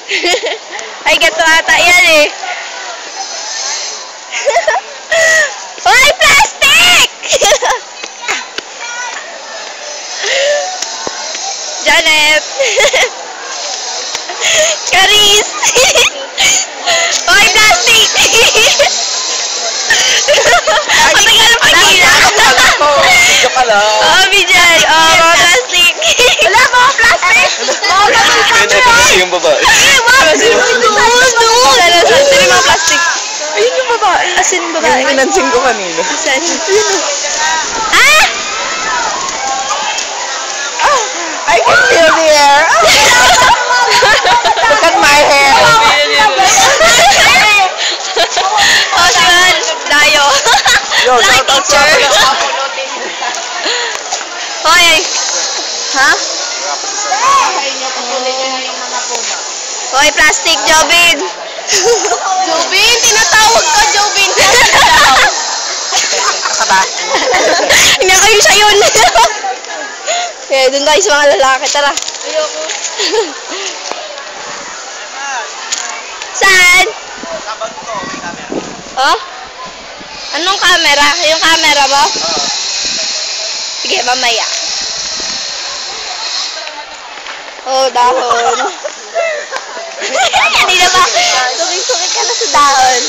Ay, gato ata yan eh. Hoy, plastic! Janet! Charis! Hoy, plastic! Ang tagal ng pagkila! Video ka lang. Oh, Bijan! Oh, mga plastic! Wala, mga plastic! Mga plastic! Ito kasi yung babae. Sino yung mga plastic? Ayun yung babae. Asin yung babae? Yung pinansin ko kanina. Asan? Ah! I can feel the air. Look at my hair. Oh, siyan! Dayo! Yo, Lucky shout out sa teacher! Hoy! Ha? Hoy, plastic, Jobin! Jobin! Tinatawag ka, Jobin! Hindi kayo siya yun! Okay, dun tayo sa mga lalaki. Tara! Ayoko. Saan? Oh? Anong camera? Yung camera mo? Sige, mamaya. Oh, dahon. Kanina ba? Suki-suki ka na sa dahon.